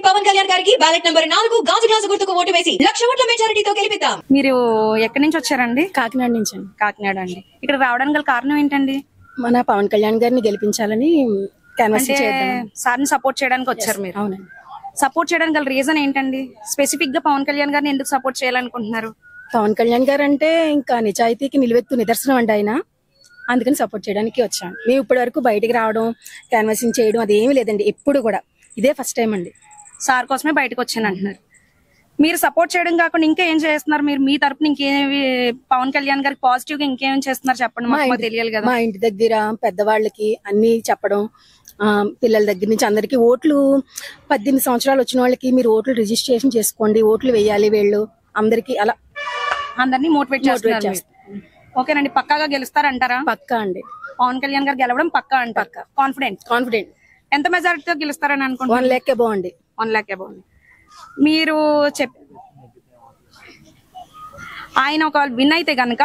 పవన్ కళ్యాణ్ గారికి ballot number 4 గాజు glass గుర్తుకు ఓటు వేసి 1,00,000 ఓట్ల మెజారిటీతో గెలిపిద్దాం. మీరు ఎక్కడి నుంచి వచ్చారండి? కాకినాడ నుంచి అండి. కాకినాడ అండి. ఇక్కడ రావడానికి గల కారణం ఏంటండి? మన పవన్ కళ్యాణ్ గారిని గెలిపించాలని క్యాన్వాస్ చేద్దాం. సార్ని సపోర్ట్ చేయడానికి వచ్చారు మీరు? అవునండి. సపోర్ట్ చేయడానికి గల రీజన్ ఏంటండి? స్పెసిఫిక్ గా పవన్ కళ్యాణ్ గారిని ఎందుకు సపోర్ట్ చేయాలనుకుంటున్నారు? పవన్ కళ్యాణ్ గారు అంటే ఇంకా నిజాయితీకి నిలువెత్తు నిదర్శనం అండి ఆయన. అందుకని సపోర్ట్ చేయడానికి వచ్చాను. మేము ఇప్పటి వరకు బయటికి రావడం, క్యాన్వాసింగ్ చేయడం అదేమీ లేదండి. ఎప్పుడు కూడా ఇదే ఫస్ట్ టైం అండి. సార్ కోసమే బయటకు వచ్చాను అంటున్నారు. మీరు సపోర్ట్ చేయడం కాకుండా ఇంకా ఏం చేస్తున్నారు? మీరు మీ తరపున ఇంకేమి పవన్ కళ్యాణ్ గారికి పాజిటివ్ గా ఇంకేం చేస్తున్నారు చెప్పండి, మాకు తెలియాలి కదా. మా ఇంటి దగ్గర పెద్దవాళ్ళకి అన్ని చెప్పడం, పిల్లల దగ్గర నుంచి అందరికి ఓట్లు 18 సంవత్సరాలు వచ్చిన వాళ్ళకి మీరు ఓట్లు రిజిస్ట్రేషన్ చేసుకోండి, ఓట్లు వేయాలి వీళ్ళు అందరికి, అలా అందరినీ మోటివేట్ చేస్తున్నారు. ఓకేనండి. పక్కాగా గెలుస్తారంటారా? పక్కా అండి. పవన్ కళ్యాణ్ గారు గెలవడం పక్కా అంటారు. కాన్ఫిడెంట్. ఎంత మెజారిటీతో గెలుస్తారని అనుకుంటున్నారు? 1 lakh above అండి. 1 lakh above. మీరు ఆయన ఒక విన్ అయితే గనక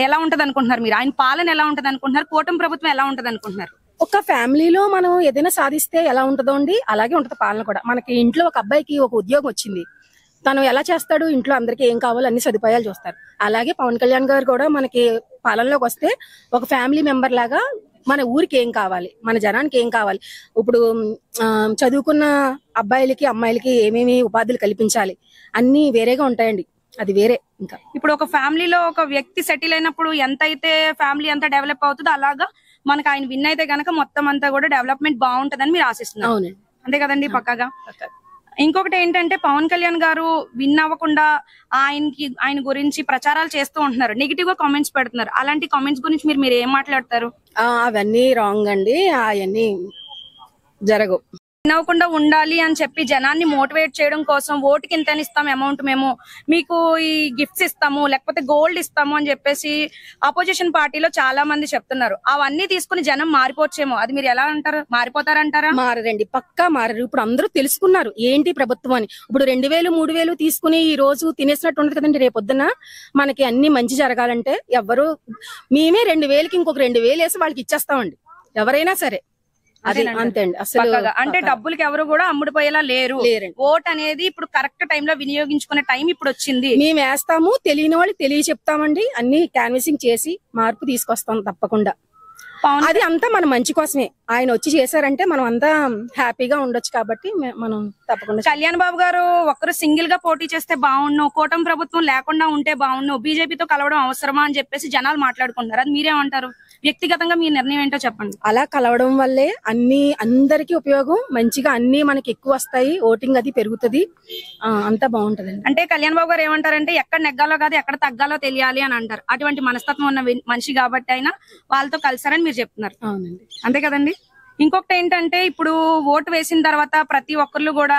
ఎలా ఉంటది అనుకుంటున్నారు మీరు? ఆయన పాలన ఎలా ఉంటది అనుకుంటున్నారు? కూటమి ప్రభుత్వం ఎలా ఉంటది అనుకుంటున్నారు? ఒక ఫ్యామిలీలో మనం ఏదైనా సాధిస్తే ఎలా ఉంటుందో అండి అలాగే ఉంటది పాలన కూడా. మనకి ఇంట్లో ఒక అబ్బాయికి ఒక ఉద్యోగం వచ్చింది, తను ఎలా చేస్తాడు, ఇంట్లో అందరికి ఏం కావాలో అన్ని సదుపాయాలు చూస్తారు. అలాగే పవన్ కళ్యాణ్ గారు కూడా మనకి పాలనలోకి వస్తే ఒక ఫ్యామిలీ మెంబర్ లాగా మన ఊరికి ఏం కావాలి, మన జనానికి ఏం కావాలి, ఇప్పుడు చదువుకున్న అబ్బాయిలకి అమ్మాయిలకి ఏమేమి ఉపాధులు కల్పించాలి అన్ని వేరేగా ఉంటాయండి. అది వేరే. ఇంకా ఇప్పుడు ఒక ఫ్యామిలీలో ఒక వ్యక్తి సెటిల్ అయినప్పుడు ఎంత అయితే ఫ్యామిలీ అంతా డెవలప్ అవుతుందో అలాగా మనకు ఆయన విన్ అయితే గనక మొత్తం అంతా కూడా డెవలప్మెంట్ బాగుంటదని మీరు ఆశిస్తున్నారు. అవునండి. అంతే కదండి? పక్కాగా. ఇంకొకటి ఏంటంటే పవన్ కళ్యాణ్ గారు విన్ అవ్వకుండా ఆయన గురించి ప్రచారాలు చేస్తూ ఉంటున్నారు, నెగిటివ్ గా కామెంట్స్ పెడుతున్నారు. అలాంటి కామెంట్స్ గురించి మీరు ఏం మాట్లాడతారు? అవన్నీ రాంగ్ అండి, అవన్నీ జరగవు. విన్ అవ్వకుండా ఉండాలి అని చెప్పి జనాన్ని మోటివేట్ చేయడం కోసం ఓటుకి ఇంత ఇస్తాం అమౌంట్, మేము మీకు ఈ గిఫ్ట్స్ ఇస్తాము లేకపోతే గోల్డ్ ఇస్తాము అని చెప్పేసి అపోజిషన్ పార్టీలో చాలా మంది చెప్తున్నారు. అవన్నీ తీసుకుని జనం మారిపోవచ్చేమో, అది మీరు ఎలా అంటారు? మారిపోతారంటారా? మారరండి, పక్కా మారరు. ఇప్పుడు అందరూ తెలుసుకున్నారు ఏంటి ప్రభుత్వం అని. ఇప్పుడు 2,000 3,000 తీసుకుని ఈ రోజు తినేసినట్టు ఉండదు కదండి. రేపొద్దున మనకి అన్ని మంచి జరగాలంటే ఎవరు మేమే 2,000కి ఇంకొక 2,000 వేసి వాళ్ళకి ఇచ్చేస్తామండి ఎవరైనా సరే. అదే అంతే అండి. అసలు అంటే డబ్బులకి ఎవరు కూడా అమ్ముడిపోయేలా లేరు. ఓట్ అనేది ఇప్పుడు కరెక్ట్ టైం లో వినియోగించుకునే టైం ఇప్పుడు వచ్చింది. మేము వేస్తాము, తెలియని వాళ్ళకి తెలియ చెప్తామండి, అన్ని క్యాన్వాసింగ్ చేసి మార్పు తీసుకొస్తాం తప్పకుండా. అది అంతా మన మంచి కోసమే. ఆయన వచ్చి చేశారంటే మనం అంతా హ్యాపీగా ఉండొచ్చు కాబట్టి మనం తప్పకుండా. కళ్యాణ్ బాబు గారు ఒక్కరు సింగిల్ గా పోటీ చేస్తే బాగుండు, కూటమి ప్రభుత్వం లేకుండా ఉంటే బాగుండు, బీజేపీతో కలవడం అవసరమా అని చెప్పేసి జనాలు మాట్లాడుకుంటారు. అది మీరేమంటారు? వ్యక్తిగతంగా మీ నిర్ణయం ఏంటో చెప్పండి. అలా కలవడం వల్లే అందరికి ఉపయోగం, మంచిగా అన్ని మనకి ఎక్కువ వస్తాయి, ఓటింగ్ అది పెరుగుతుంది, అంతా బాగుంటది. అంటే కళ్యాణ్ బాబు గారు ఏమంటారంటే ఎక్కడ నెగ్గాలో కాదు ఎక్కడ తగ్గాలో తెలియాలి అని అంటారు. అటువంటి మనస్తత్వం ఉన్న మనిషి కాబట్టి అయినా వాళ్ళతో కలిసారని మీరు చెప్తున్నారు. అవునండి. అంతే కదండి. ఇంకొకటి ఏంటంటే ఇప్పుడు ఓటు వేసిన తర్వాత ప్రతి ఒక్కరు కూడా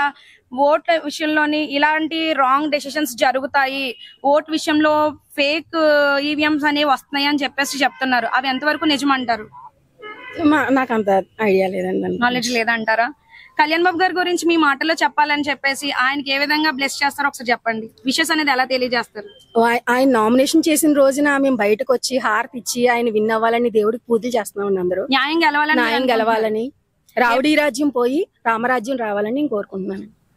ఓట్ విషయంలోని ఇలాంటి రాంగ్ డెసిషన్స్ జరుగుతాయి, ఓట్ విషయంలో ఫేక్ ఈవీఎంస్ అనేవి వస్తున్నాయి అని చెప్పేసి చెప్తున్నారు. అవి ఎంతవరకు నిజమంటారు? నాకు అంత ఐడియా లేదండి, నాలెడ్జ్ లేదంటారా? కళ్యాణ్ బాబు గారి గురించి మీ మాటల్లో చెప్పాలని చెప్పేసి ఆయనకి ఏ విధంగా బ్లెస్ చేస్తారో ఒకసారి చెప్పండి. విషెస్ అనేది ఎలా తెలియజేస్తారు? ఆయన నామినేషన్ చేసిన రోజున మేము బయటకు వచ్చి హారతి ఇచ్చి ఆయన విన్ అవ్వాలని దేవుడికి పూజలు చేస్తున్నాం. అందరూ న్యాయం గెలవాలని, రౌడీ రాజ్యం పోయి రామరాజ్యం రావాలని నేను కోరుకుంటున్నాను.